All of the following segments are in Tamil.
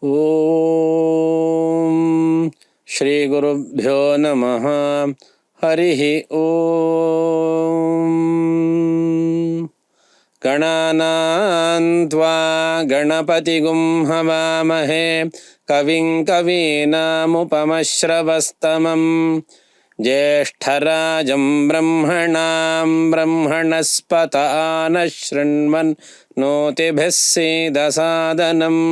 ஓம் ஸ்ரீ குருப்யோ நமः. ஹரிஹி ஓம். கணானான் த்வா கணபதிகும் ஹவாமஹே கவிங் கவீனாமுபமஸ்ரவஸ்தமம் ஜேஷ்டராஜம் பிரம்மணாம் பிரம்மணஸ்பத ஆனஸ்ருண்வன் நோதிபிः சீதசாதனம்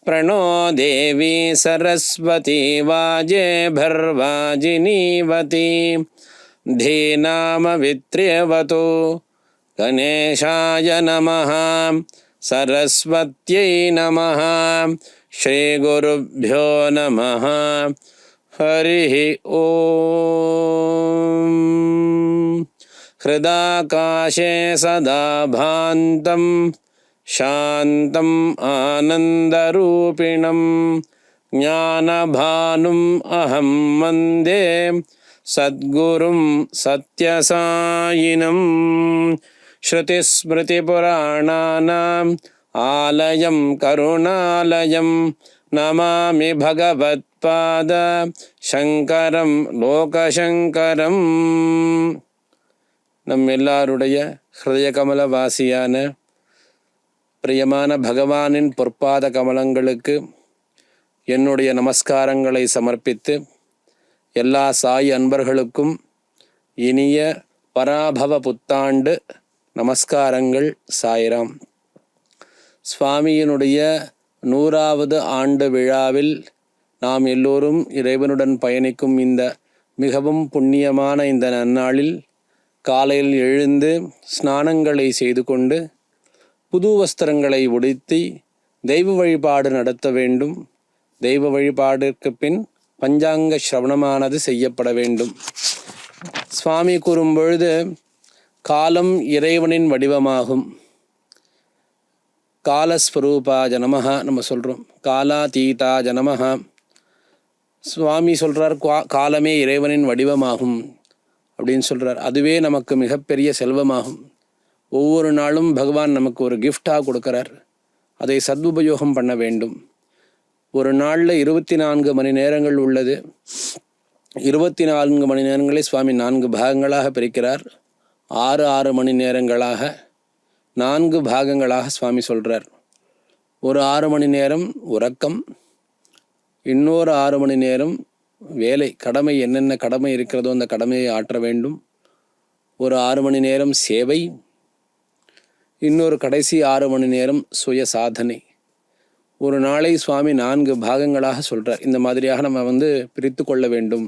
प्रणो देवी सरस्वती वाजेभिर्वाजिनीवती धीनामवित्र्यवतु गणेशाय नमः सरस्वत्यै नमः श्रीगुरुभ्यो नमः हरिः ओम् हृदाकाशे सदा भान्तम् शान्तं आनन्दरूपिणं ज्ञानभानुं अहं वन्दे सद्गुरुं सत्यसायिनं श्रुतिस्मृतिपुराणानाम् आलयं करुणालयं नमामि भगवत्पाद शङ्करं लोकशङ्करम्. நம்மெல்லாருடைய ஹிருதயகமலவாசியான பிரியமான பகவானின் பொற்பாத கமலங்களுக்கு என்னுடைய நமஸ்காரங்களை சமர்ப்பித்து எல்லா சாய் அன்பர்களுக்கும் இனிய பராபவ புத்தாண்டு நமஸ்காரங்கள். சாய்ராம். சுவாமியினுடைய 100வது ஆண்டு விழாவில் நாம் எல்லோரும் இறைவனுடன் பயணிக்கும் இந்த மிகவும் புண்ணியமான இந்த நன்னாளில் காலையில் எழுந்து ஸ்நானங்களை செய்து கொண்டு புது வஸ்திரங்களை உடுத்தி தெய்வ வழிபாடு நடத்த வேண்டும். தெய்வ வழிபாடிற்கு பின் பஞ்சாங்க சிரவணமானது செய்யப்பட வேண்டும். சுவாமி கூறும் பொழுது காலம் இறைவனின் வடிவமாகும். காலஸ்வரூபா ஜனமஹ நம்ம சொல்கிறோம், காலாதீதா ஜனமஹ. சுவாமி சொல்கிறார் காலமே இறைவனின் வடிவமாகும் அப்படின்னு சொல்கிறார். அதுவே நமக்கு மிகப்பெரிய செல்வமாகும். ஒவ்வொரு நாளும் பகவான் நமக்கு ஒரு கிஃப்டாக கொடுக்குறார். அதை சதுபயோகம் பண்ண வேண்டும். ஒரு நாளில் 24 மணி நேரங்கள் உள்ளது. 24 மணி நேரங்களை சுவாமி 4 பாகங்களாக பிரிக்கிறார். 6 மணி நேரங்களாக 4 பாகங்களாக சுவாமி சொல்கிறார். ஒரு 6 மணி நேரம் உறக்கம், இன்னொரு 6 மணி நேரம் வேலை, கடமை, என்னென்ன கடமை இருக்கிறதோ அந்த கடமையை ஆற்ற வேண்டும். ஒரு 6 மணி நேரம் சேவை, இன்னொரு கடைசி 6 மணி நேரம் சுய சாதனை. ஒரு நாளை சுவாமி 4 பாகங்களாக சொல்கிறார். இந்த மாதிரியாக நம்ம பிரித்து கொள்ள வேண்டும்.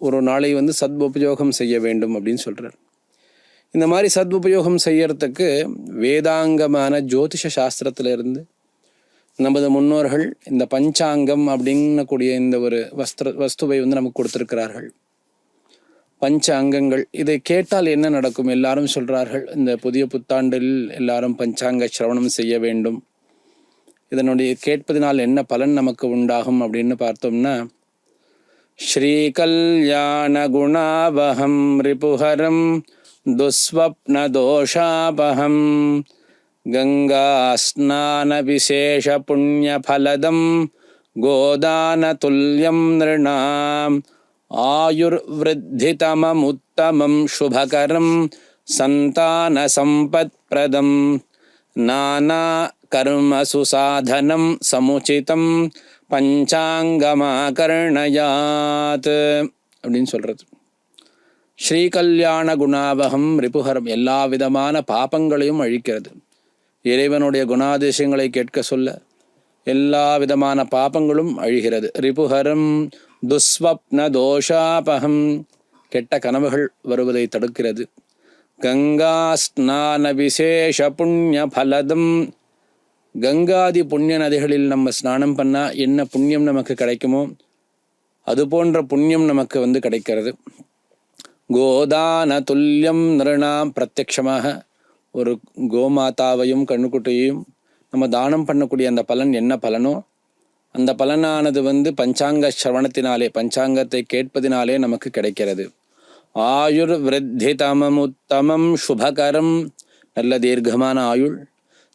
ஒரு நாளை சத்உபயோகம் செய்ய வேண்டும் அப்படின்னு சொல்கிறார். இந்த மாதிரி சத்உபயோகம் செய்யறதுக்கு வேதாங்கமான ஜோதிஷ சாஸ்திரத்திலிருந்து நமது முன்னோர்கள் இந்த பஞ்சாங்கம் அப்படின்னக்கூடிய இந்த ஒரு வஸ்துவை நமக்கு கொடுத்திருக்கிறார்கள். பஞ்ச அங்கங்கள். இதை கேட்டால் என்ன நடக்கும்? எல்லாரும் சொல்கிறார்கள், இந்த புதிய புத்தாண்டில் எல்லாரும் பஞ்சாங்க சிரவணம் செய்ய வேண்டும். இதனுடைய கேட்பதினால் என்ன பலன் நமக்கு உண்டாகும் அப்படின்னு பார்த்தோம்னா, ஸ்ரீ கல்யாண குணாவஹம் ரிபுஹரம் துஸ்வப்ன தோஷாபஹம் கங்கா ஸ்நான விசேஷ புண்ணிய பலதம் கோதான துல்யம் நிருணாம் ஆயுர்விருத்திதமமுத்தமம் சுபகரம் சந்தான சம்பத்ப்ரதம் நானா கர்மசு சாதனம் சமுச்சிதம் பஞ்சாங்கமாகர்ணயாத் அப்படின்னு சொல்கிறது. ஸ்ரீ கல்யாண குணாவகம் ரிபுஹரம். எல்லா விதமான பாபங்களையும் அழிக்கிறது. இறைவனுடைய குணாதிசயங்களை கேட்க சொல்ல எல்லா விதமான பாபங்களும் அழிகிறது. ரிபுஹரம் துஸ்வப்ன தோஷாபகம். கெட்ட கனவுகள் வருவதை தடுக்கிறது. கங்கா ஸ்நான விசேஷ புண்ணிய பலதம். கங்காதி புண்ணிய நதிகளில் நம்ம ஸ்நானம் பண்ணால் என்ன புண்ணியம் நமக்கு கிடைக்குமோ அது போன்ற புண்ணியம் நமக்கு கிடைக்கிறது. கோதான துல்லியம் நிருணாம். பிரத்யக்ஷமாக ஒரு கோமாதாவையும் கண்ணுக்குட்டியையும் நம்ம தானம் பண்ணக்கூடிய அந்த பலன் என்ன பலனோ அந்த பலனானது பஞ்சாங்க சிரவணத்தினாலே, பஞ்சாங்கத்தை கேட்பதினாலே நமக்கு கிடைக்கிறது. ஆயுர் விருத்திதமமுத்தமம் சுபகரம். நல்ல தீர்க்கமான ஆயுள்,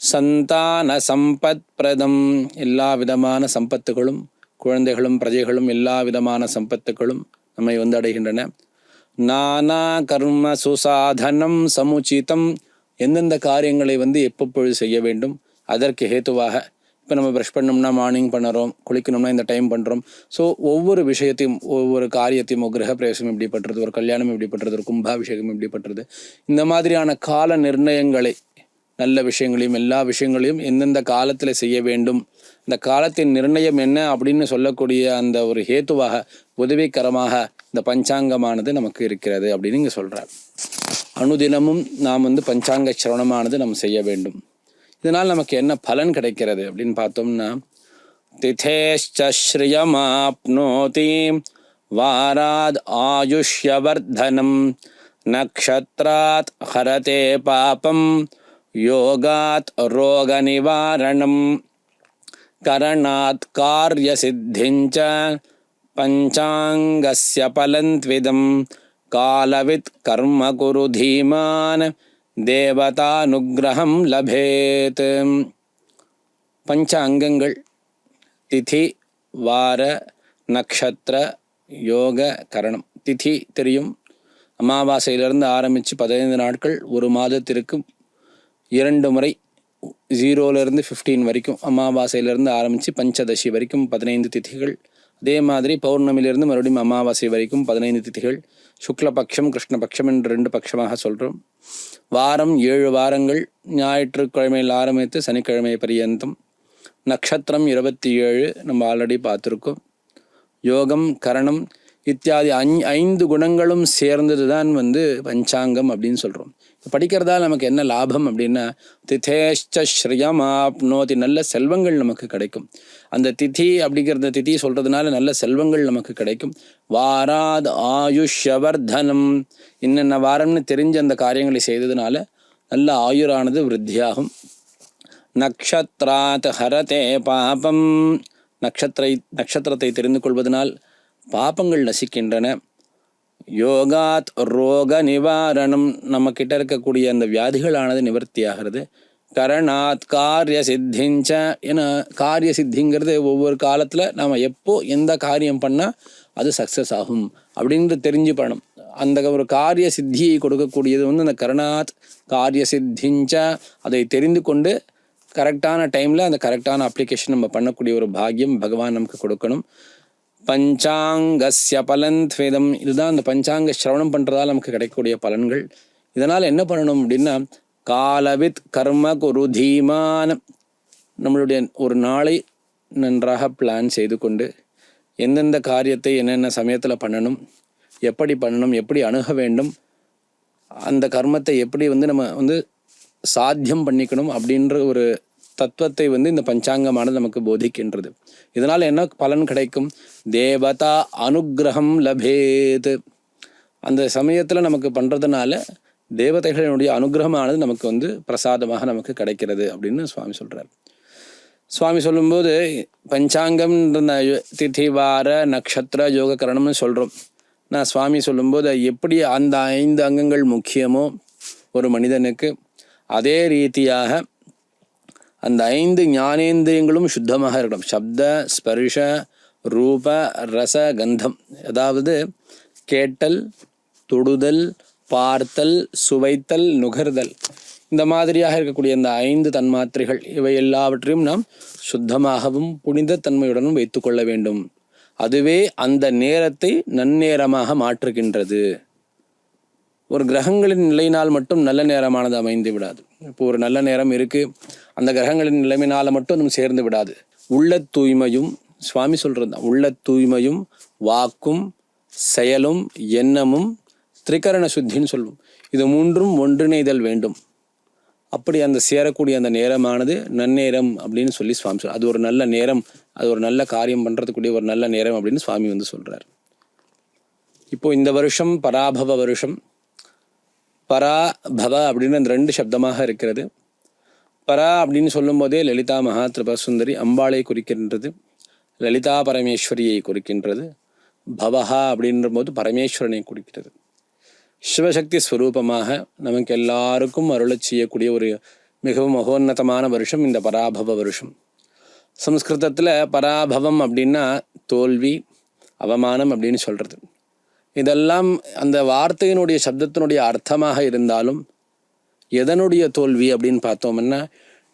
சந்தான சம்பத் பிரதம், எல்லா விதமான சம்பத்துகளும், குழந்தைகளும் பிரஜைகளும் எல்லா விதமான சம்பத்துகளும் நம்மை வந்து அடைகின்றன. நானா கர்ம சுசாதனம் சமுச்சிதம், எந்தெந்த காரியங்களை வந்து எப்பப்பொழுது செய்ய வேண்டும் அதற்கு ஹேத்துவாக. இப்போ நம்ம ப்ரஷ் பண்ணோம்னா மார்னிங் பண்ணுறோம், குளிக்கணும்னா இந்த டைம் பண்ணுறோம். ஸோ ஒவ்வொரு விஷயத்தையும், ஒவ்வொரு காரியத்தையும், ஒரு கிரகப்பிரவேசம் எப்படி பண்ணுறது, ஒரு கல்யாணம் எப்படி பண்ணுறது, ஒரு கும்பாபிஷேகம் எப்படி பண்ணுறது, இந்த மாதிரியான கால நிர்ணயங்களை, நல்ல விஷயங்களையும் எல்லா விஷயங்களையும் எந்தெந்த காலத்தில் செய்ய வேண்டும், இந்த காலத்தின் நிர்ணயம் என்ன அப்படின்னு சொல்லக்கூடிய அந்த ஒரு ஹேத்துவாக, உதவிகரமாக இந்த பஞ்சாங்கமானது நமக்கு இருக்கிறது அப்படின்னு இங்கே சொல்கிறார். அனுதினமும் நாம் வந்து பஞ்சாங்க சிரவணமானது நம்ம செய்ய வேண்டும். இதனால் நமக்கு என்ன பலன் கிடைக்கிறது அப்படின்னு பார்த்தோம்னா, திதேஷ்ச ஸ்ரியமாப்னோதி வாராத் ஆயுஷ்யவர்தனம் நக்ஷத்ராத் ஹரதே பாபம் யோகாத் ரோக நிவாரணம் கரணாத் காரிய சித்திஞ்ச பஞ்சாங்கஸ்ய பலந்த்விதம் காலவித் கர்ம குரு தீமான் தேவதானுகிரகம் லபேத். பஞ்ச அங்கங்கள் திதி, வார, நக்ஷத்திர, யோக, கரணம். திதி தெரியும், அமாவாசையிலிருந்து ஆரம்பித்து 15 நாட்கள், ஒரு மாதத்திற்கு 2 முறை 0லேருந்து 15 வரைக்கும், அமாவாசையிலிருந்து ஆரம்பித்து பஞ்சதசி வரைக்கும் 15 திதிகள். அதே மாதிரி பௌர்ணமியிலிருந்து மறுபடியும் அமாவாசை வரைக்கும் 15 திதிகள். சுக்லபக்ஷம் கிருஷ்ணபக்ஷம் என்று 2 பட்சமாக சொல்கிறோம். வாரம் 7 வாரங்கள், ஞாயிற்றுக்கிழமையில் ஆரம்பித்து சனிக்கிழமை பரியந்தம். நக்ஷத்திரம் 27 நம்ம ஆல்ரெடி பார்த்துருக்கோம். யோகம், கரணம் இத்தியாதி 5 குணங்களும் சேர்ந்தது தான் வந்து பஞ்சாங்கம் அப்படின்னு சொல்கிறோம். படிக்கிறதால நமக்கு என்ன லாபம் அப்படின்னா, திதேஷ்ச ஸ்ரியமாப்னோதி, நல்ல செல்வங்கள் நமக்கு கிடைக்கும். அந்த திதி அப்படிங்கிறத திதி சொல்கிறதுனால நல்ல செல்வங்கள் நமக்கு கிடைக்கும். வாராத் ஆயுஷ்யவர்தனம், என்னென்ன வாரம்னு தெரிஞ்ச அந்த காரியங்களை செய்ததுனால நல்ல ஆயுரானது விருத்தியாகும். நக்ஷத்ராத் ஹரதே பாபம், நட்சத்திரத்தை தெரிந்து கொள்வதனால் பாபங்கள் நசிக்கின்றன. யோகாத் ரோக நிவாரணம், நம்ம கிட்ட இருக்கக்கூடிய அந்த வியாதிகளானது நிவர்த்தியாகிறது. கரணாத் காரிய சித்திஞ்ச, ஏன்னா காரிய சித்திங்கிறது ஒவ்வொரு காலத்தில் நாம் எப்போ எந்த காரியம் பண்ணால் அது சக்ஸஸ் ஆகும் அப்படின்றது தெரிஞ்சு பண்ணணும். அந்த ஒரு காரிய சித்தியை கொடுக்கக்கூடியது வந்து அந்த கரணாத் காரிய சித்திஞ்ச, அதை தெரிந்து கொண்டு கரெக்டான டைமில் அந்த கரெக்டான அப்ளிகேஷன் நம்ம பண்ணக்கூடிய ஒரு பாக்கியம் பகவான் நமக்கு கொடுக்கணும். பஞ்சாங்கஸ்ய பலந்த்வேதம், இதுதான் அந்த பஞ்சாங்க சிரவணம் பண்ணுறதால நமக்கு கிடைக்கக்கூடிய பலன்கள். இதனால் என்ன பண்ணணும் அப்படின்னா, காலவித் கர்ம குரு தீமான், நம்மளுடைய ஒரு நாளை நன்றாக பிளான் செய்து கொண்டு எந்தெந்த காரியத்தை என்னென்ன சமயத்தில் பண்ணணும், எப்படி அணுக வேண்டும், அந்த கர்மத்தை எப்படி வந்து நம்ம வந்து சாத்தியம் பண்ணிக்கணும் அப்படின்ற ஒரு தத்துவத்தை வந்து இந்த பஞ்சாங்கமானது நமக்கு போதிக்கின்றது. இதனால் என்ன பலன் கிடைக்கும்? தேவதா அனுகிரகம் லபேத். அந்த சமயத்தில் நமக்கு பண்ணுறதுனால தேவதைகளினுடைய அனுகிரகமானது நமக்கு வந்து பிரசாதமாக நமக்கு கிடைக்கிறது அப்படின்னு சுவாமி சொல்கிறார். சுவாமி சொல்லும்போது பஞ்சாங்கம்ன்ற திதி வார நக்ஷத்திர யோக கரணம்னு சொல்கிறோம். நான் சுவாமி சொல்லும்போது எப்படி அந்த 5 அங்கங்கள் முக்கியமோ ஒரு மனிதனுக்கு, அதே ரீதியாக அந்த 5 ஞானேந்திரியங்களும் சுத்தமாக இருக்கணும். சப்த ஸ்பர்ஷ ரூப ரச கந்தம், அதாவது கேட்டல், தொடுதல், பார்த்தல், சுவைத்தல், நுகர்தல், இந்த மாதிரியாக இருக்கக்கூடிய இந்த 5 தன்மாத்திரைகள், இவை எல்லாவற்றையும் நாம் சுத்தமாகவும் புனித தன்மையுடனும் வைத்து கொள்ள வேண்டும். அதுவே அந்த நேரத்தை நன்னேரமாக மாற்றுகின்றது. ஒரு கிரகங்களின் நிலையினால் மட்டும் நல்ல நேரமானது அமைந்து விடாது. இப்போ ஒரு நல்ல நேரம் இருக்குது, அந்த கிரகங்களின் நிலைமையினால் மட்டும் நம்ம சேர்ந்து விடாது. உள்ள தூய்மையும், சுவாமி சொல்கிறது தான், உள்ள தூய்மையும் வாக்கும் செயலும் எண்ணமும் திரிகரண சுத்தின்னு சொல்லுவோம். இது 3ம் ஒன்றிணைதல் வேண்டும். அப்படி அந்த சேரக்கூடிய அந்த நேரமானது நன்னேரம் அப்படின்னு சொல்லி சுவாமி சொல்கிறார். அது ஒரு நல்ல நேரம், அது ஒரு நல்ல காரியம் பண்ணுறதுக்கூடிய ஒரு நல்ல நேரம் அப்படின்னு சுவாமி வந்து சொல்கிறார். இப்போது இந்த வருஷம் பராபவ வருஷம். பராபவ அப்படின்னு அந்த 2 சப்தமாக இருக்கிறது. பரா அப்படின்னு சொல்லும் போதே லலிதா மகா திரிபுரசுந்தரி அம்பாளை குறிக்கின்றது, லலிதா பரமேஸ்வரியை குறிக்கின்றது. பவஹா அப்படின்ற போது பரமேஸ்வரனை குறிக்கிறது. சிவசக்தி ஸ்வரூபமாக நமக்கு எல்லாருக்கும் அருளச் செய்யக்கூடிய ஒரு மிகவும் மகோன்னதமான வருஷம் இந்த பராபவ வருஷம். சம்ஸ்கிருதத்தில் பராபவம் அப்படின்னா தோல்வி, அவமானம் அப்படின்னு சொல்கிறது. இதெல்லாம் அந்த வார்த்தையினுடைய சப்தத்தினுடைய அர்த்தமாக இருந்தாலும் எதனுடைய தோல்வி அப்படின்னு பார்த்தோம்னா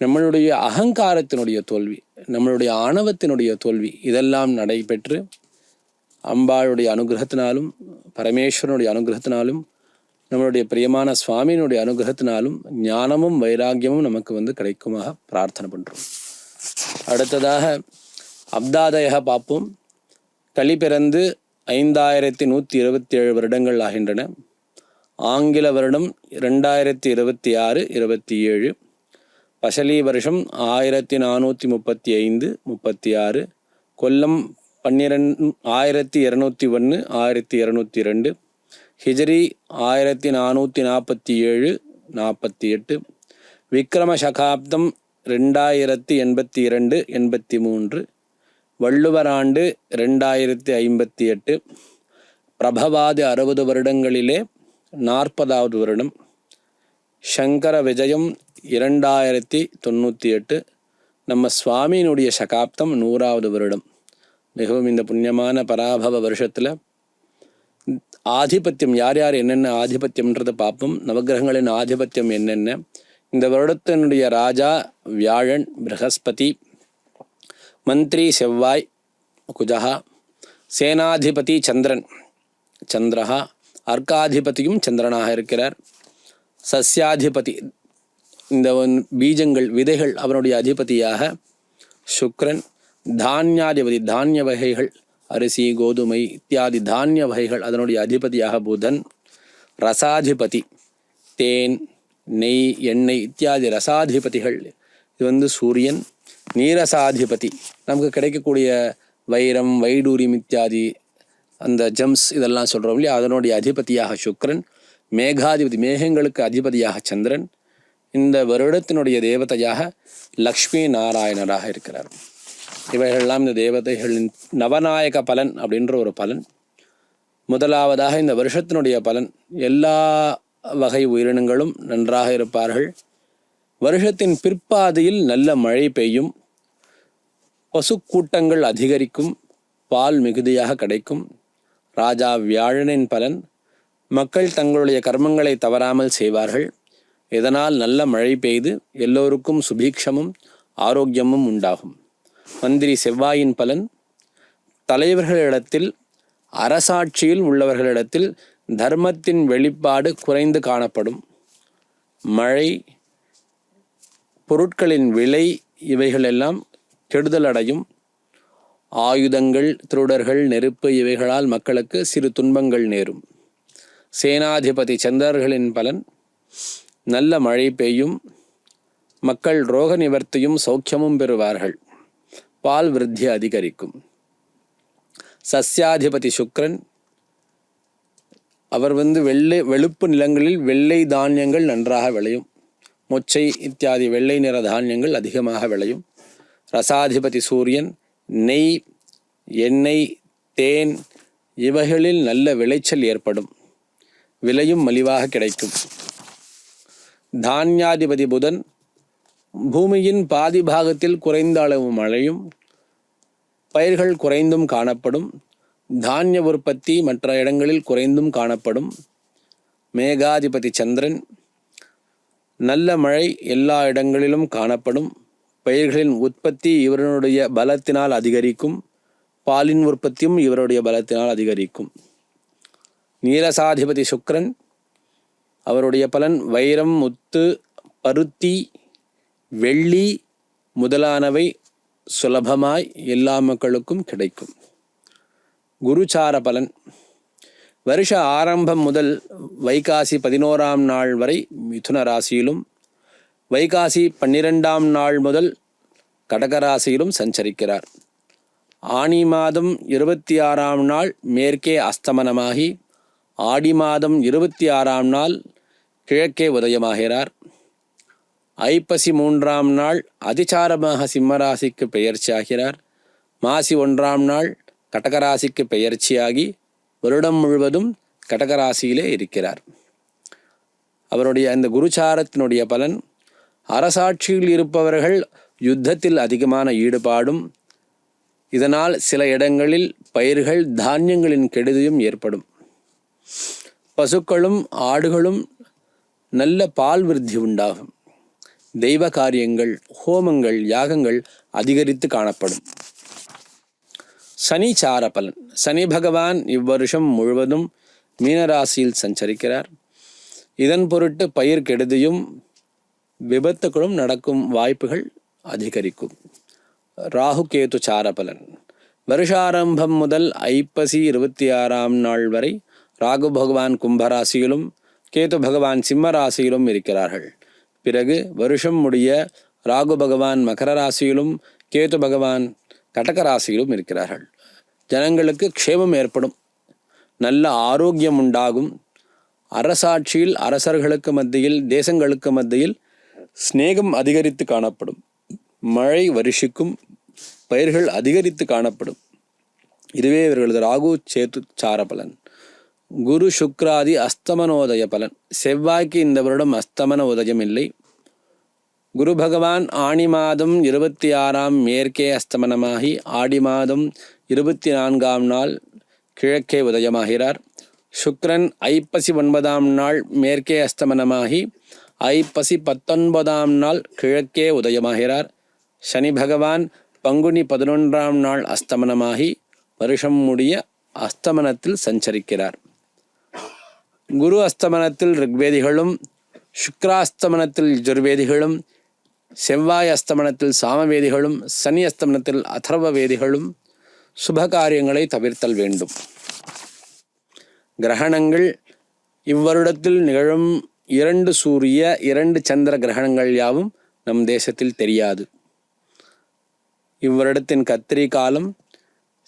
நம்மளுடைய அகங்காரத்தினுடைய தோல்வி, நம்மளுடைய ஆணவத்தினுடைய தோல்வி, இதெல்லாம் நடைபெற்று அம்பாளுடைய அனுகிரகத்தினாலும் பரமேஸ்வரனுடைய அனுகிரகத்தினாலும் நம்மளுடைய பிரியமான சுவாமியினுடைய அனுகிரகத்தினாலும் ஞானமும் வைராக்கியமும் நமக்கு கிடைக்குமாக பிரார்த்தனை பண்ணுறோம். அடுத்ததாக அப்தாதய பார்ப்போம். களி பிறந்து 5127 வருடங்கள் ஆகின்றன. ஆங்கில வருடம் 2026-27, பசலி வருஷம் 1435-36, கொல்லம் 1201-1202, ஹிஜ்ரி 1447-48, விக்ரம சகாப்தம் 2082-83, வள்ளுவர் ஆண்டு 2058, பிரபவாதி 60 வருடங்களிலே 40வது வருடம், சங்கர விஜயம் 2098, நம்ம சுவாமியினுடைய சகாப்தம் 100வது வருடம். மிகவும் இந்த புண்ணியமான பராபவ வருஷத்தில் ஆதிபத்தியம் யார் யார் என்னென்ன ஆதிபத்தியம்ன்றதை பார்ப்போம். நவகிரகங்களின் ஆதிபத்தியம் என்னென்ன. இந்த வருடத்தினுடைய ராஜா வியாழன், ப்ரஹஸ்பதி, மந்திரி செவ்வாய் குஜா, சேனாதிபதி சந்திரன் சந்திரஹா, அர்க்காதிபதியும் சந்திரனாக இருக்கிறார். சஸ்யாதிபதி இந்த பீஜங்கள் விதைகள் அவனுடைய அதிபதியாக சுக்ரன், தானியாதிபதி தானிய வகைகள் அரிசி கோதுமை இத்தியாதி தானிய வகைகள் அதனுடைய அதிபதியாக புதன், ரசாதிபதி தேன் நெய் எண்ணெய் இத்தியாதி ரசாதிபதிகள் இது சூரியன், நீரசாதிபதி நமக்கு கிடைக்கக்கூடிய வைரம் வைடூரியம் இத்தியாதி அந்த ஜம்ஸ் இதெல்லாம் சொல்கிறோம் இல்லையா, அதனுடைய அதிபதியாக சுக்ரன், மேகாதிபதி மேகங்களுக்கு அதிபதியாக சந்திரன், இந்த வருடத்தினுடைய தேவதையாக லக்ஷ்மி நாராயணராக இருக்கிறார். இவைகளெல்லாம் இந்த தேவதைகளின் நவநாயக பலன் அப்படின்ற ஒரு பலன். முதலாவதாக இந்த வருஷத்தினுடைய பலன், எல்லா வகை உயிரினங்களும் நன்றாக இருப்பார்கள். வருஷத்தின் பிற்பாதையில் நல்ல மழை பெய்யும், பசுக்கூட்டங்கள் அதிகரிக்கும், பால் மிகுதியாக கிடைக்கும். ராஜா வியாழனின் பலன், மக்கள் தங்களுடைய கர்மங்களை தவறாமல் செய்வார்கள். இதனால் நல்ல மழை பெய்து எல்லோருக்கும் சுபீக்ஷமும் ஆரோக்கியமும் உண்டாகும். மந்திரி செவ்வாயின் பலன், தலைவர்களிடத்தில் அரசாட்சியில் உள்ளவர்களிடத்தில் தர்மத்தின் வெளிப்பாடு குறைந்து காணப்படும். மழை, பொருட்களின் விலை இவைகளெல்லாம் கெடுதலடையும். ஆயுதங்கள், திருடர்கள், நெருப்பு இவைகளால் மக்களுக்கு சிறு துன்பங்கள் நேரும். சேனாதிபதி சந்திரர்களின் பலன், நல்ல மழை பெய்யும், மக்கள் ரோக நிவர்த்தியும் சௌக்கியமும் பெறுவார்கள், பால் விருத்தி அதிகரிக்கும். சஸ்யாதிபதி சுக்ரன், அவர் வெளுப்பு நிலங்களில் வெள்ளை தானியங்கள் நன்றாக விளையும், மொச்சை இத்தியாதி வெள்ளை நிற தானியங்கள் அதிகமாக விளையும். ரசாதிபதி சூரியன், நெய் எண்ணெய் தேன் இவைகளில் நல்ல விளைச்சல் ஏற்படும், விலையும் மலிவாக கிடைக்கும். தானியாதிபதி புதன், பூமியின் பாதி பாகத்தில் குறைந்த அளவு மழையும் பயிர்கள் குறைந்தும் காணப்படும். தானிய உற்பத்தி மற்ற இடங்களில் குறைந்தும் காணப்படும். மேகாதிபதி சந்திரன், நல்ல மழை எல்லா இடங்களிலும் காணப்படும். பயிர்களின் உற்பத்தி இவருடைய பலத்தினால் அதிகரிக்கும், பாலின் உற்பத்தியும் இவருடைய பலத்தினால் அதிகரிக்கும். நீரசாதிபதி சுக்ரன், அவருடைய பலன் வைரம், முத்து, பருத்தி, வெள்ளி முதலானவை சுலபமாய் எல்லா மக்களுக்கும் கிடைக்கும். குருச்சார பலன், வருஷ ஆரம்பம் முதல் வைகாசி 11ஆம் நாள் வரை மிதுன ராசியிலும், வைகாசி 12ஆம் நாள் முதல் கடகராசியிலும் சஞ்சரிக்கிறார். ஆனி மாதம் 26ஆம் நாள் மேற்கே அஸ்தமனமாகி ஆடி மாதம் 26ஆம் நாள் கிழக்கே உதயமாகிறார். ஐப்பசி 3ஆம் நாள் அதிசாரமாக சிம்மராசிக்கு பெயர்ச்சியாகிறார். மாசி 1ஆம் நாள் கடகராசிக்கு பெயர்ச்சியாகி வருடம் முழுவதும் கடகராசியிலே இருக்கிறார். அவருடைய அந்த குருச்சாரத்தினுடைய பலன், அரசாட்சியில் இருப்பவர்கள் யுத்தத்தில் அதிகமான ஈடுபாடும், இதனால் சில இடங்களில் பயிர்கள் தானியங்களின் கெடுதியும் ஏற்படும். பசுக்களும் ஆடுகளும் நல்ல பால் விருத்தி உண்டாகும். தெய்வ காரியங்கள், ஹோமங்கள், யாகங்கள் அதிகரித்து காணப்படும். சனி சார பலன். சனி பகவான் இவ்வருஷம் முழுவதும் மீனராசியில் சஞ்சரிக்கிறார். இதன் பொருட்டு பயிர் கெடுதியும் விபத்துகளும் நடக்கும் வாய்ப்புகள் அதிகரிக்கும். ராகு கேது சார பலன். வருஷாரம்பம் முதல் ஐப்பசி 26ஆம் நாள் வரை ராகு பகவான் கும்பராசியிலும் கேது பகவான் சிம்ம ராசியிலும் இருக்கிறார்கள். பிறகு வருஷம் முடிய ராகு பகவான் மகர ராசியிலும் கேது பகவான் கடக ராசியிலும் இருக்கிறார்கள். ஜனங்களுக்கு க்ஷேமம் ஏற்படும், நல்ல ஆரோக்கியம் உண்டாகும். அரசாட்சியில் அரசர்களுக்கு மத்தியில், தேசங்களுக்கு மத்தியில் சிநேகம் அதிகரித்து காணப்படும். மழை வருஷிக்கும், பயிர்கள் அதிகரித்து காணப்படும். இதுவே இவர்களது ராகு சேத்து சார பலன். குரு சுக்ராதி அஸ்தமனோதய பலன். செவ்வாய்க்கு இந்த வருடம் அஸ்தமன உதயம் இல்லை. குரு பகவான் ஆணி மாதம் 26ஆம் மேற்கே அஸ்தமனமாகி ஆடி மாதம் 24ஆம் நாள் கிழக்கே உதயமாகிறார். சுக்கிரன் ஐப்பசி 9ஆம் நாள் மேற்கே அஸ்தமனமாகி ஐப்பசி 19ஆம் நாள் கிழக்கே உதயமாகிறார். சனி பகவான் பங்குனி 11ஆம் நாள் அஸ்தமனமாகி வருஷம் முடிய அஸ்தமனத்தில் சஞ்சரிக்கிறார். குரு அஸ்தமனத்தில் ரிக்வேதிகளும், சுக்ராஸ்தமனத்தில் யஜுர்வேதிகளும், செவ்வாய் அஸ்தமனத்தில் சாமவேதிகளும், சனி அஸ்தமனத்தில் அதர்வ வேதிகளும் சுபகாரியங்களை தவிர்த்தல் வேண்டும். கிரகணங்கள். இவ்வருடத்தில் நிகழும் 2 சூரிய 2 சந்திர கிரகணங்கள் யாவும் நம் தேசத்தில் தெரியாது. இவ்வருடத்தின் கத்திரி காலம்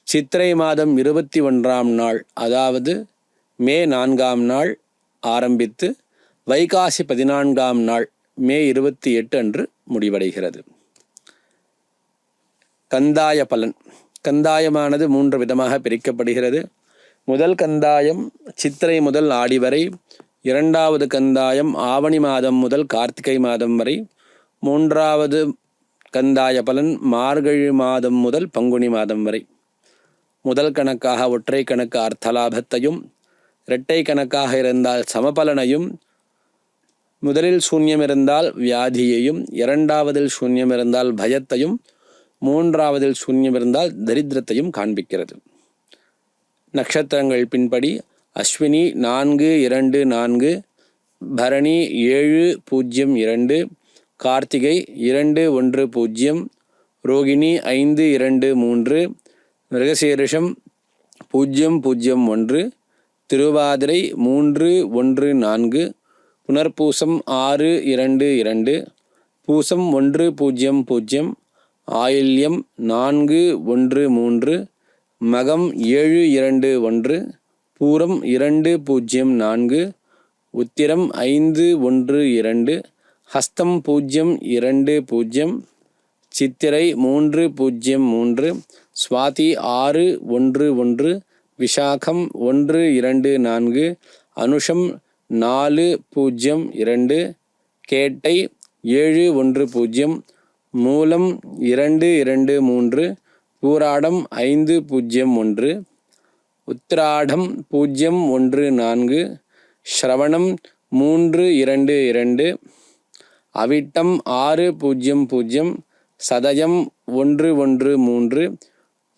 சித்திரை மாதம் 21ஆம் நாள், அதாவது மே 4ஆம் நாள் ஆரம்பித்து வைகாசி 14ஆம் நாள் மே 28 அன்று முடிவடைகிறது. கந்தாய பலன். கந்தாயமானது 3 விதமாக பிரிக்கப்படுகிறது. முதல் கந்தாயம் சித்திரை முதல் ஆடி வரை, 2வது கந்தாயம் ஆவணி மாதம் முதல் கார்த்திகை மாதம் வரை, 3வது கந்தாய பலன் மார்கழி மாதம் முதல் பங்குனி மாதம் வரை. முதல் கணக்காக ஒற்றை கணக்கு அர்த்தலாபத்தையும், இரட்டை கணக்காக இருந்தால் சமபலனையும், முதலில் சூன்யம் இருந்தால் வியாதியையும், 2வதில் சூன்யம் இருந்தால் பயத்தையும், 3வதில் சூன்யம் இருந்தால் தரித்திரத்தையும் காண்பிக்கிறது. நட்சத்திரங்கள் பின்படி அஸ்வினி 4-2-4, பரணி 7-0-2, கார்த்திகை 2-1-0, ரோகிணி 5-2-3, மிருகசீரிஷம் 0-0-1, திருவாதிரை 3-1-4, புனர்பூசம் 6-2-2, பூசம் 1-0-0, ஆயில்யம் 4-1-3, மகம் 7-2-1, பூரம் 2-0-4, உத்திரம் 5-1-2, ஹஸ்தம் 0-2-0, சித்திரை 3-0-3, சுவாதி 6-1-1, விஷாகம் 1-2-4, அனுஷம் 4-0-2, கேட்டை 7-1-0, மூலம் 2-2-3, பூராடம் 5-0-1, உத்திராடம் 0-1-4, ஸ்ரவணம் 3-2-2, அவிட்டம் 6-0-0, சதயம் 1-1-3,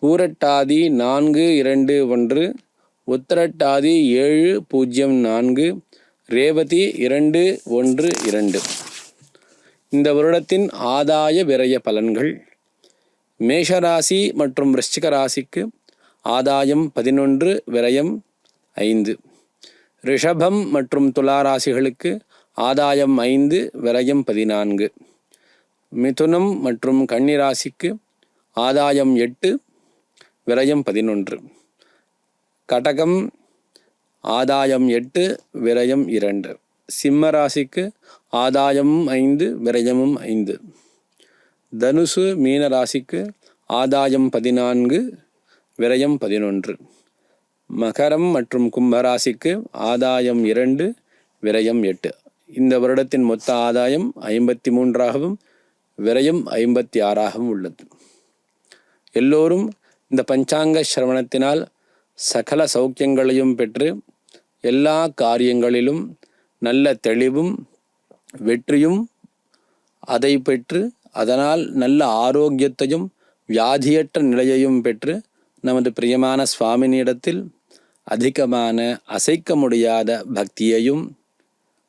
பூரட்டாதி 4-2-1, உத்திரட்டாதி 7-0-4, ரேவதி 2-1-2. இந்த வருடத்தின் ஆதாய விரய பலன்கள். மேஷராசி மற்றும் விருச்சிக ராசிக்கு ஆதாயம் 11, விரயம் 5. ரிஷபம் மற்றும் துலா ராசிகளுக்கு ஆதாயம் 5, விரயம் 14. மிதுனம் மற்றும் கன்னி ராசிக்கு ஆதாயம் 8, விரயம் 11. கடகம் ஆதாயம் 8, விரயம் 2. சிம்ம ராசிக்கு ஆதாயம் 5, விரயமும் 5. தனுசு மீன ராசிக்கு ஆதாயம் 14, விரயம் 11. மகரம் மற்றும் கும்பராசிக்கு ஆதாயம் 2, விரயம் 8. இந்த வருடத்தின் மொத்த ஆதாயம் 53ஆகவும் விரயம் 56ஆகவும் உள்ளது. எல்லோரும் இந்த பஞ்சாங்க சிரவணத்தினால் சகல சௌக்கியங்களையும் பெற்று எல்லா காரியங்களிலும் நல்ல தெளிவும் வெற்றியும் அதை பெற்று அதனால் நல்ல ஆரோக்கியத்தையும் வியாதியற்ற நிலையையும் பெற்று நமது பிரியமான சுவாமினியிடத்தில் அதிகமான அசைக்க முடியாத பக்தியையும்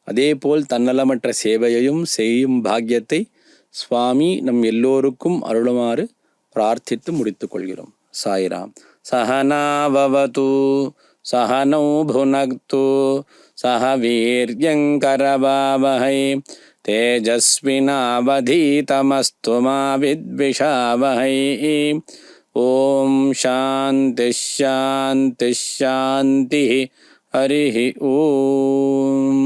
அதேபோல் தன்னலமற்ற சேவையையும் செய்யும் பாக்கியத்தை சுவாமி நம் எல்லோருக்கும் அருளுமாறு பிரார்த்தித்து முடித்துக் கொள்கிறோம். சாய்ராம். சஹனாவவது சஹனௌ புனக்து சஹ வீர்யங்கரவாவஹை தேஜஸ்வினாவதீதமஸ்து மா வித்விஷாவஹை. ஓம் சாந்தி ஷாந்தி ஷாந்தி. ஹரி ஓம்.